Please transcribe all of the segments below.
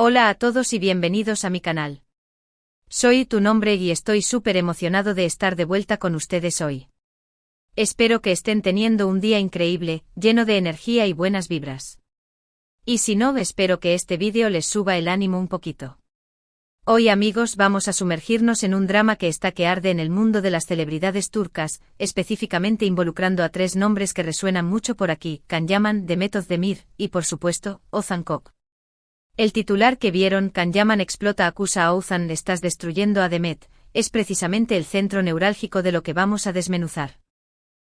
Hola a todos y bienvenidos a mi canal. Soy tu nombre y estoy súper emocionado de estar de vuelta con ustedes hoy. Espero que estén teniendo un día increíble, lleno de energía y buenas vibras. Y si no, espero que este vídeo les suba el ánimo un poquito. Hoy, amigos, vamos a sumergirnos en un drama que está que arde en el mundo de las celebridades turcas, específicamente involucrando a tres nombres que resuenan mucho por aquí: Can Yaman, Demet Özdemir y, por supuesto, Ozan Kok. El titular que vieron, Can Yaman explota, acusa a Ozan, estás destruyendo a Demet, es precisamente el centro neurálgico de lo que vamos a desmenuzar.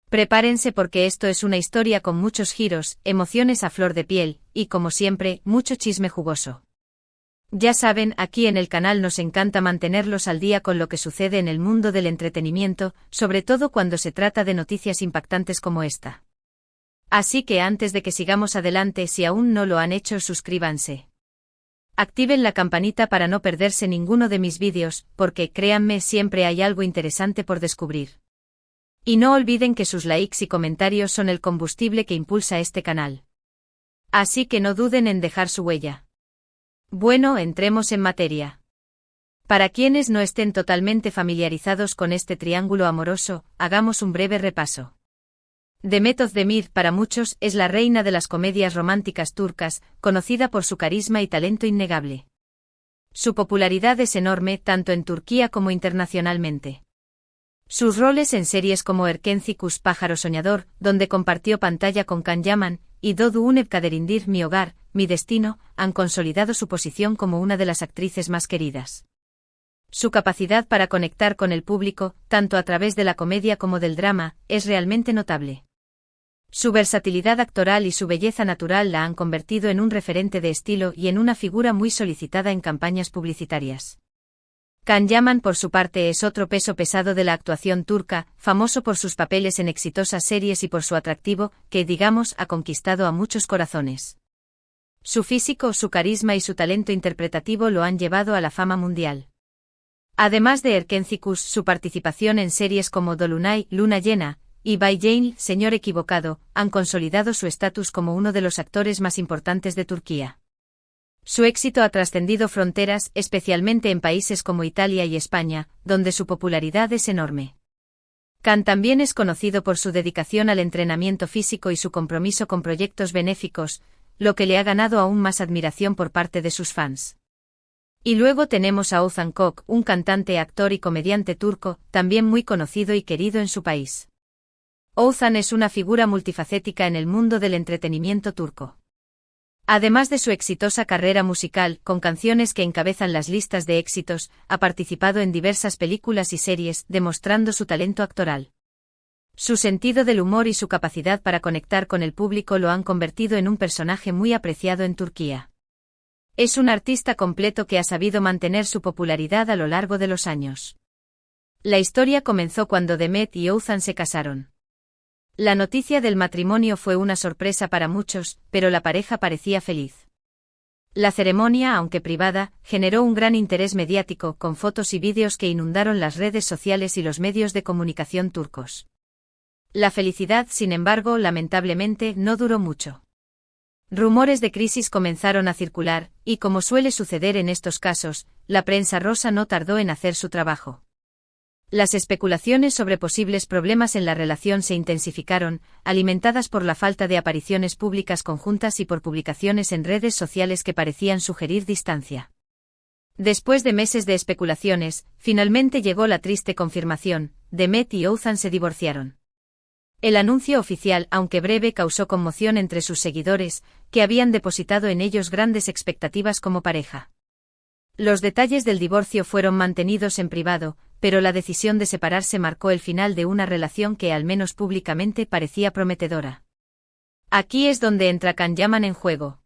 Prepárense porque esto es una historia con muchos giros, emociones a flor de piel, y como siempre, mucho chisme jugoso. Ya saben, aquí en el canal nos encanta mantenerlos al día con lo que sucede en el mundo del entretenimiento, sobre todo cuando se trata de noticias impactantes como esta. Así que antes de que sigamos adelante, si aún no lo han hecho, suscríbanse. Activen la campanita para no perderse ninguno de mis vídeos, porque, créanme, siempre hay algo interesante por descubrir. Y no olviden que sus likes y comentarios son el combustible que impulsa este canal. Así que no duden en dejar su huella. Bueno, entremos en materia. Para quienes no estén totalmente familiarizados con este triángulo amoroso, hagamos un breve repaso. Demet Özdemir, para muchos, es la reina de las comedias románticas turcas, conocida por su carisma y talento innegable. Su popularidad es enorme tanto en Turquía como internacionalmente. Sus roles en series como Erkenci Kuş, Pájaro Soñador, donde compartió pantalla con Can Yaman, y Doğdu Une Kaderindir, Mi Hogar, Mi Destino, han consolidado su posición como una de las actrices más queridas. Su capacidad para conectar con el público, tanto a través de la comedia como del drama, es realmente notable. Su versatilidad actoral y su belleza natural la han convertido en un referente de estilo y en una figura muy solicitada en campañas publicitarias. Can Yaman, por su parte, es otro peso pesado de la actuación turca, famoso por sus papeles en exitosas series y por su atractivo, que, digamos, ha conquistado a muchos corazones. Su físico, su carisma y su talento interpretativo lo han llevado a la fama mundial. Además de Erkenci Kuş, su participación en series como Dolunay, Luna Llena, y Bay Jane, Señor Equivocado, han consolidado su estatus como uno de los actores más importantes de Turquía. Su éxito ha trascendido fronteras, especialmente en países como Italia y España, donde su popularidad es enorme. Can también es conocido por su dedicación al entrenamiento físico y su compromiso con proyectos benéficos, lo que le ha ganado aún más admiración por parte de sus fans. Y luego tenemos a Ozan Kok, un cantante, actor y comediante turco, también muy conocido y querido en su país. Ozan es una figura multifacética en el mundo del entretenimiento turco. Además de su exitosa carrera musical, con canciones que encabezan las listas de éxitos, ha participado en diversas películas y series, demostrando su talento actoral. Su sentido del humor y su capacidad para conectar con el público lo han convertido en un personaje muy apreciado en Turquía. Es un artista completo que ha sabido mantener su popularidad a lo largo de los años. La historia comenzó cuando Demet y Ozan se casaron. La noticia del matrimonio fue una sorpresa para muchos, pero la pareja parecía feliz. La ceremonia, aunque privada, generó un gran interés mediático, con fotos y vídeos que inundaron las redes sociales y los medios de comunicación turcos. La felicidad, sin embargo, lamentablemente, no duró mucho. Rumores de crisis comenzaron a circular, y como suele suceder en estos casos, la prensa rosa no tardó en hacer su trabajo. Las especulaciones sobre posibles problemas en la relación se intensificaron, alimentadas por la falta de apariciones públicas conjuntas y por publicaciones en redes sociales que parecían sugerir distancia. Después de meses de especulaciones, finalmente llegó la triste confirmación: Demet y Ozan se divorciaron. El anuncio oficial, aunque breve, causó conmoción entre sus seguidores, que habían depositado en ellos grandes expectativas como pareja. Los detalles del divorcio fueron mantenidos en privado, pero la decisión de separarse marcó el final de una relación que, al menos públicamente, parecía prometedora. Aquí es donde entra Can Yaman en juego.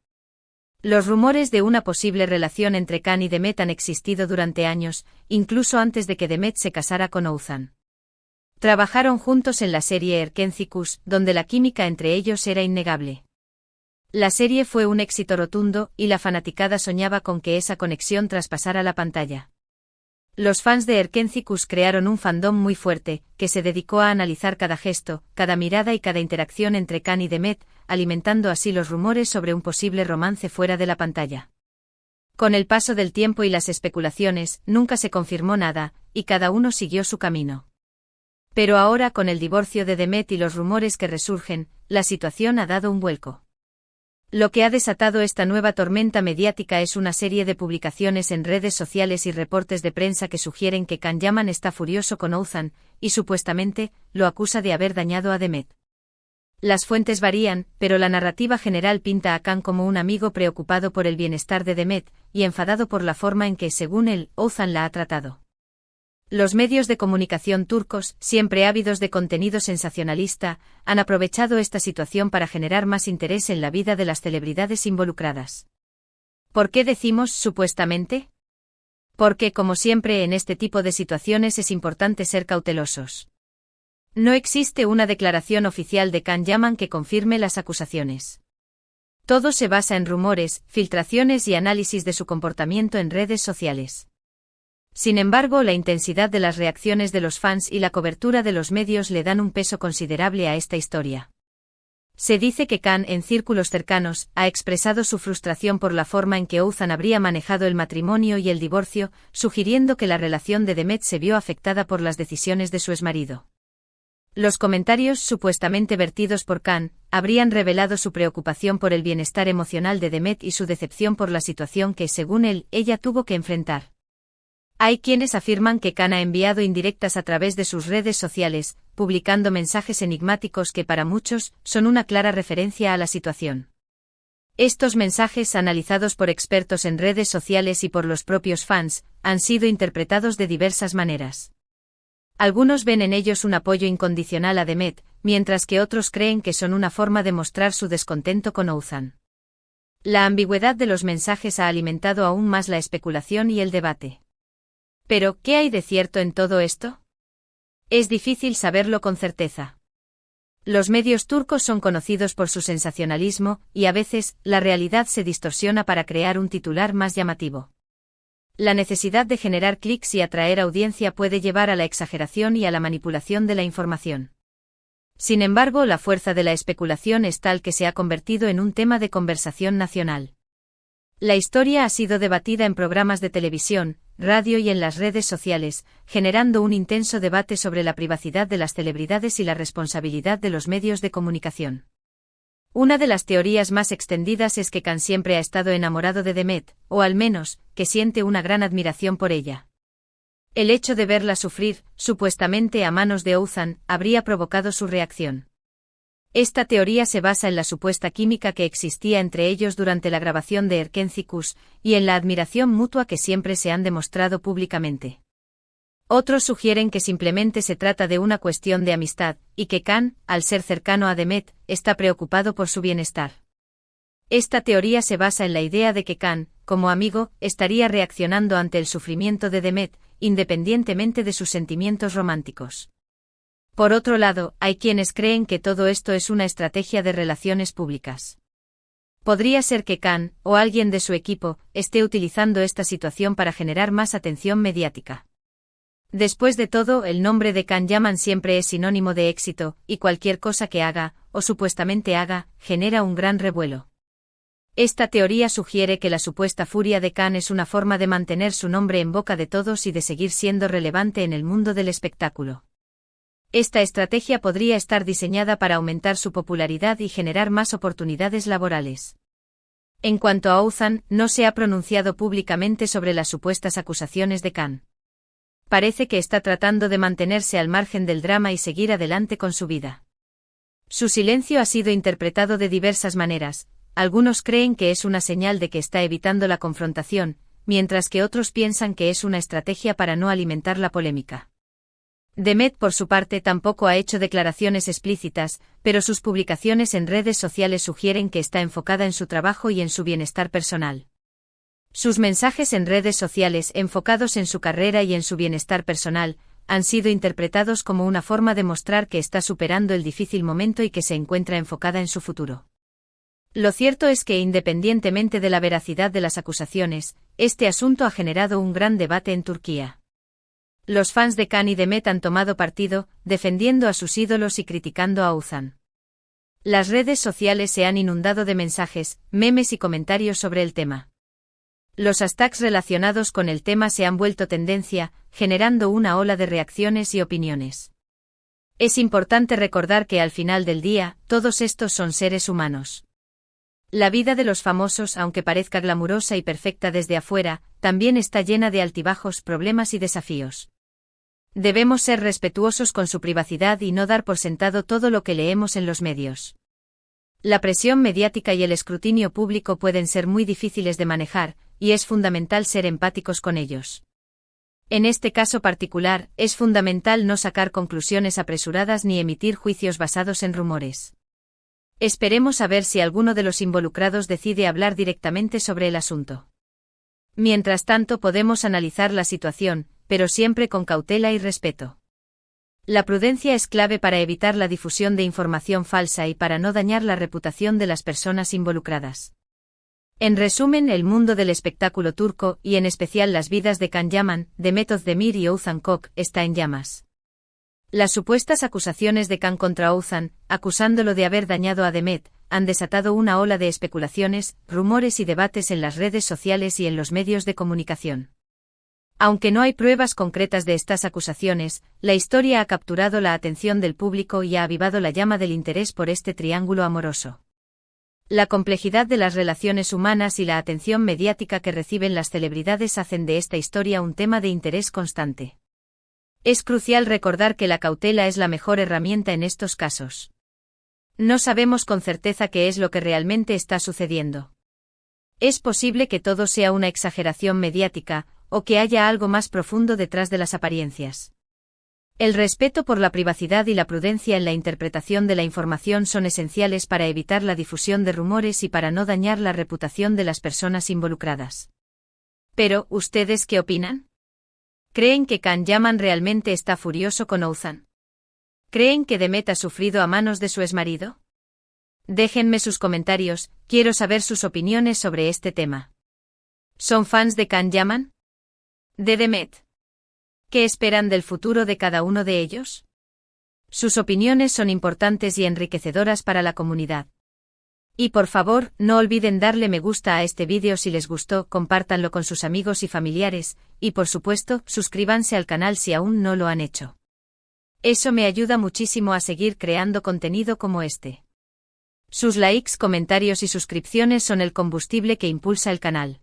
Los rumores de una posible relación entre Can y Demet han existido durante años, incluso antes de que Demet se casara con Ozan. Trabajaron juntos en la serie Erkenci Kuş, donde la química entre ellos era innegable. La serie fue un éxito rotundo, y la fanaticada soñaba con que esa conexión traspasara la pantalla. Los fans de Erkenci Kuş crearon un fandom muy fuerte, que se dedicó a analizar cada gesto, cada mirada y cada interacción entre Can y Demet, alimentando así los rumores sobre un posible romance fuera de la pantalla. Con el paso del tiempo y las especulaciones, nunca se confirmó nada, y cada uno siguió su camino. Pero ahora, con el divorcio de Demet y los rumores que resurgen, la situación ha dado un vuelco. Lo que ha desatado esta nueva tormenta mediática es una serie de publicaciones en redes sociales y reportes de prensa que sugieren que Can Yaman está furioso con Oğuzhan, y supuestamente, lo acusa de haber dañado a Demet. Las fuentes varían, pero la narrativa general pinta a Can como un amigo preocupado por el bienestar de Demet, y enfadado por la forma en que, según él, Oğuzhan la ha tratado. Los medios de comunicación turcos, siempre ávidos de contenido sensacionalista, han aprovechado esta situación para generar más interés en la vida de las celebridades involucradas. ¿Por qué decimos supuestamente? Porque, como siempre en este tipo de situaciones, es importante ser cautelosos. No existe una declaración oficial de Can Yaman que confirme las acusaciones. Todo se basa en rumores, filtraciones y análisis de su comportamiento en redes sociales. Sin embargo, la intensidad de las reacciones de los fans y la cobertura de los medios le dan un peso considerable a esta historia. Se dice que Can, en círculos cercanos, ha expresado su frustración por la forma en que Oğuzhan habría manejado el matrimonio y el divorcio, sugiriendo que la relación de Demet se vio afectada por las decisiones de su exmarido. Los comentarios supuestamente vertidos por Can habrían revelado su preocupación por el bienestar emocional de Demet y su decepción por la situación que, según él, ella tuvo que enfrentar. Hay quienes afirman que Can ha enviado indirectas a través de sus redes sociales, publicando mensajes enigmáticos que para muchos son una clara referencia a la situación. Estos mensajes, analizados por expertos en redes sociales y por los propios fans, han sido interpretados de diversas maneras. Algunos ven en ellos un apoyo incondicional a Demet, mientras que otros creen que son una forma de mostrar su descontento con Oğuzhan. La ambigüedad de los mensajes ha alimentado aún más la especulación y el debate. Pero, ¿qué hay de cierto en todo esto? Es difícil saberlo con certeza. Los medios turcos son conocidos por su sensacionalismo, y a veces, la realidad se distorsiona para crear un titular más llamativo. La necesidad de generar clics y atraer audiencia puede llevar a la exageración y a la manipulación de la información. Sin embargo, la fuerza de la especulación es tal que se ha convertido en un tema de conversación nacional. La historia ha sido debatida en programas de televisión, radio y en las redes sociales, generando un intenso debate sobre la privacidad de las celebridades y la responsabilidad de los medios de comunicación. Una de las teorías más extendidas es que Can siempre ha estado enamorado de Demet, o al menos, que siente una gran admiración por ella. El hecho de verla sufrir, supuestamente a manos de Oğuzhan, habría provocado su reacción. Esta teoría se basa en la supuesta química que existía entre ellos durante la grabación de Erkenci Kuş, y en la admiración mutua que siempre se han demostrado públicamente. Otros sugieren que simplemente se trata de una cuestión de amistad, y que Can, al ser cercano a Demet, está preocupado por su bienestar. Esta teoría se basa en la idea de que Can, como amigo, estaría reaccionando ante el sufrimiento de Demet, independientemente de sus sentimientos románticos. Por otro lado, hay quienes creen que todo esto es una estrategia de relaciones públicas. Podría ser que Can, o alguien de su equipo, esté utilizando esta situación para generar más atención mediática. Después de todo, el nombre de Can Yaman siempre es sinónimo de éxito, y cualquier cosa que haga, o supuestamente haga, genera un gran revuelo. Esta teoría sugiere que la supuesta furia de Can es una forma de mantener su nombre en boca de todos y de seguir siendo relevante en el mundo del espectáculo. Esta estrategia podría estar diseñada para aumentar su popularidad y generar más oportunidades laborales. En cuanto a Oğuzhan, no se ha pronunciado públicamente sobre las supuestas acusaciones de Can. Parece que está tratando de mantenerse al margen del drama y seguir adelante con su vida. Su silencio ha sido interpretado de diversas maneras. Algunos creen que es una señal de que está evitando la confrontación, mientras que otros piensan que es una estrategia para no alimentar la polémica. Demet, por su parte, tampoco ha hecho declaraciones explícitas, pero sus publicaciones en redes sociales sugieren que está enfocada en su trabajo y en su bienestar personal. Sus mensajes en redes sociales, enfocados en su carrera y en su bienestar personal, han sido interpretados como una forma de mostrar que está superando el difícil momento y que se encuentra enfocada en su futuro. Lo cierto es que, independientemente de la veracidad de las acusaciones, este asunto ha generado un gran debate en Turquía. Los fans de Can y Demet han tomado partido, defendiendo a sus ídolos y criticando a Oğuzhan. Las redes sociales se han inundado de mensajes, memes y comentarios sobre el tema. Los hashtags relacionados con el tema se han vuelto tendencia, generando una ola de reacciones y opiniones. Es importante recordar que al final del día, todos estos son seres humanos. La vida de los famosos, aunque parezca glamurosa y perfecta desde afuera, también está llena de altibajos, problemas y desafíos. Debemos ser respetuosos con su privacidad y no dar por sentado todo lo que leemos en los medios. La presión mediática y el escrutinio público pueden ser muy difíciles de manejar, y es fundamental ser empáticos con ellos. En este caso particular, es fundamental no sacar conclusiones apresuradas ni emitir juicios basados en rumores. Esperemos a ver si alguno de los involucrados decide hablar directamente sobre el asunto. Mientras tanto, podemos analizar la situación, pero siempre con cautela y respeto. La prudencia es clave para evitar la difusión de información falsa y para no dañar la reputación de las personas involucradas. En resumen, el mundo del espectáculo turco, y en especial las vidas de Can Yaman, Demet Özdemir y Oğuzhan Koç, está en llamas. Las supuestas acusaciones de Can contra Oğuzhan, acusándolo de haber dañado a Demet, han desatado una ola de especulaciones, rumores y debates en las redes sociales y en los medios de comunicación. Aunque no hay pruebas concretas de estas acusaciones, la historia ha capturado la atención del público y ha avivado la llama del interés por este triángulo amoroso. La complejidad de las relaciones humanas y la atención mediática que reciben las celebridades hacen de esta historia un tema de interés constante. Es crucial recordar que la cautela es la mejor herramienta en estos casos. No sabemos con certeza qué es lo que realmente está sucediendo. Es posible que todo sea una exageración mediática, o que haya algo más profundo detrás de las apariencias. El respeto por la privacidad y la prudencia en la interpretación de la información son esenciales para evitar la difusión de rumores y para no dañar la reputación de las personas involucradas. Pero, ¿ustedes qué opinan? ¿Creen que Can Yaman realmente está furioso con Oğuzhan? ¿Creen que Demet ha sufrido a manos de su exmarido? Déjenme sus comentarios, quiero saber sus opiniones sobre este tema. ¿Son fans de Can Yaman? ¿De Demet? ¿Qué esperan del futuro de cada uno de ellos? Sus opiniones son importantes y enriquecedoras para la comunidad. Y por favor, no olviden darle me gusta a este vídeo si les gustó, compártanlo con sus amigos y familiares, y por supuesto, suscríbanse al canal si aún no lo han hecho. Eso me ayuda muchísimo a seguir creando contenido como este. Sus likes, comentarios y suscripciones son el combustible que impulsa el canal.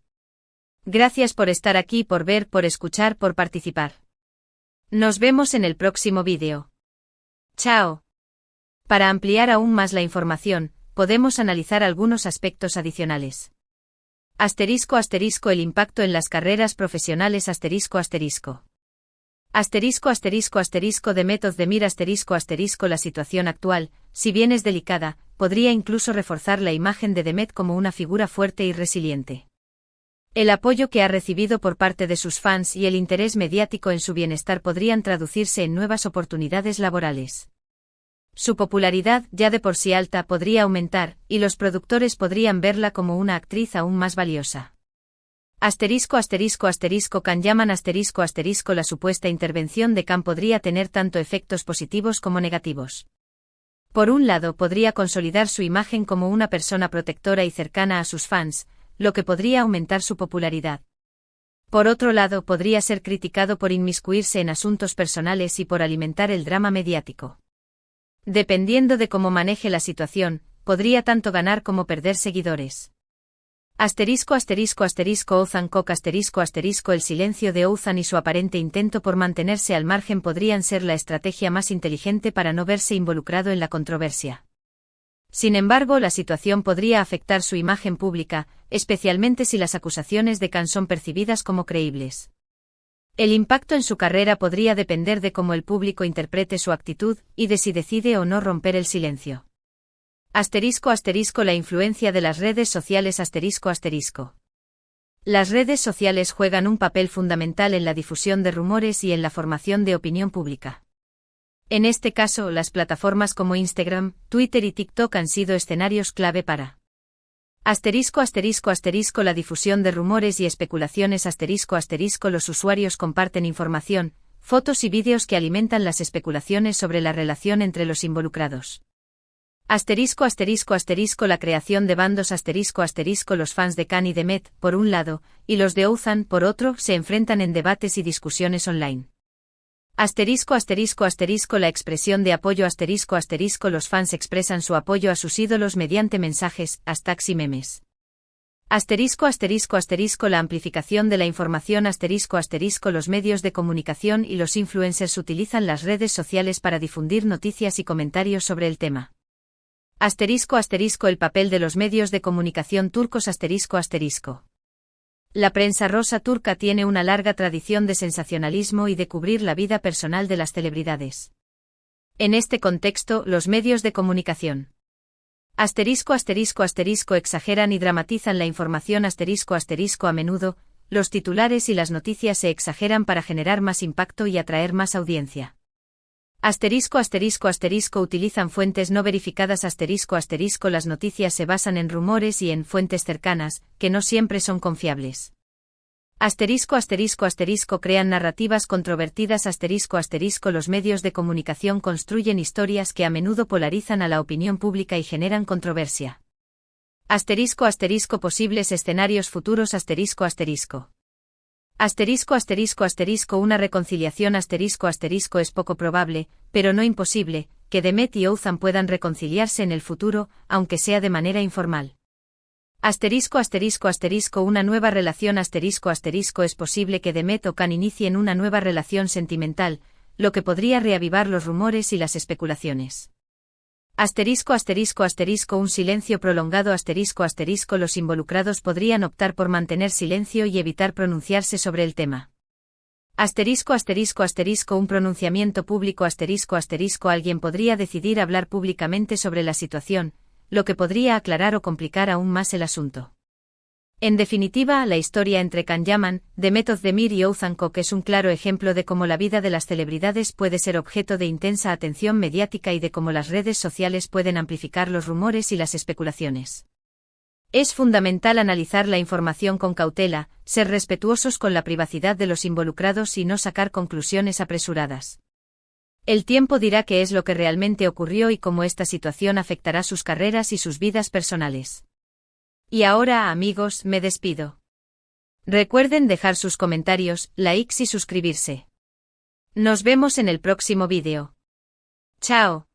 Gracias por estar aquí, por ver, por escuchar, por participar. Nos vemos en el próximo vídeo. Chao. Para ampliar aún más la información, podemos analizar algunos aspectos adicionales. Asterisco asterisco el impacto en las carreras profesionales asterisco asterisco. Asterisco asterisco asterisco Demet Özdemir asterisco asterisco la situación actual, si bien es delicada, podría incluso reforzar la imagen de Demet como una figura fuerte y resiliente. El apoyo que ha recibido por parte de sus fans y el interés mediático en su bienestar podrían traducirse en nuevas oportunidades laborales. Su popularidad, ya de por sí alta, podría aumentar, y los productores podrían verla como una actriz aún más valiosa. Asterisco asterisco asterisco Can Yaman asterisco asterisco la supuesta intervención de Can podría tener tanto efectos positivos como negativos. Por un lado, podría consolidar su imagen como una persona protectora y cercana a sus fans, lo que podría aumentar su popularidad. Por otro lado, podría ser criticado por inmiscuirse en asuntos personales y por alimentar el drama mediático. Dependiendo de cómo maneje la situación, podría tanto ganar como perder seguidores. Asterisco asterisco asterisco Oğuzhan Koç asterisco asterisco el silencio de Oğuzhan y su aparente intento por mantenerse al margen podrían ser la estrategia más inteligente para no verse involucrado en la controversia. Sin embargo, la situación podría afectar su imagen pública, especialmente si las acusaciones de Can son percibidas como creíbles. El impacto en su carrera podría depender de cómo el público interprete su actitud, y de si decide o no romper el silencio. Asterisco asterisco la influencia de las redes sociales asterisco asterisco. Las redes sociales juegan un papel fundamental en la difusión de rumores y en la formación de opinión pública. En este caso, las plataformas como Instagram, Twitter y TikTok han sido escenarios clave para asterisco asterisco asterisco la difusión de rumores y especulaciones asterisco asterisco los usuarios comparten información, fotos y vídeos que alimentan las especulaciones sobre la relación entre los involucrados. La creación de bandos los fans de Khan y de Met, por un lado, y los de Ouzhan, por otro, se enfrentan en debates y discusiones online. La expresión de apoyo los fans expresan su apoyo a sus ídolos mediante mensajes, hashtags y memes. La amplificación de la información los medios de comunicación y los influencers utilizan las redes sociales para difundir noticias y comentarios sobre el tema. El papel de los medios de comunicación turcos La prensa rosa turca tiene una larga tradición de sensacionalismo y de cubrir la vida personal de las celebridades. En este contexto, los medios de comunicación exageran y dramatizan la información a menudo, los titulares y las noticias se exageran para generar más impacto y atraer más audiencia. Utilizan fuentes no verificadas las noticias se basan en rumores y en fuentes cercanas, que no siempre son confiables. Crean narrativas controvertidas los medios de comunicación construyen historias que a menudo polarizan a la opinión pública y generan controversia. Posibles escenarios futuros Una reconciliación es poco probable, pero no imposible, que Demet y Ouzhan puedan reconciliarse en el futuro, aunque sea de manera informal. Una nueva relación es posible que Demet o Khan inicien una nueva relación sentimental, lo que podría reavivar los rumores y las especulaciones. Un silencio prolongado los involucrados podrían optar por mantener silencio y evitar pronunciarse sobre el tema. Un pronunciamiento público alguien podría decidir hablar públicamente sobre la situación, lo que podría aclarar o complicar aún más el asunto. En definitiva, la historia entre Can Yaman, Demet Özdemir y Oğuzhan Koç es un claro ejemplo de cómo la vida de las celebridades puede ser objeto de intensa atención mediática y de cómo las redes sociales pueden amplificar los rumores y las especulaciones. Es fundamental analizar la información con cautela, ser respetuosos con la privacidad de los involucrados y no sacar conclusiones apresuradas. El tiempo dirá qué es lo que realmente ocurrió y cómo esta situación afectará sus carreras y sus vidas personales. Y ahora, amigos, me despido. Recuerden dejar sus comentarios, likes y suscribirse. Nos vemos en el próximo vídeo. Chao.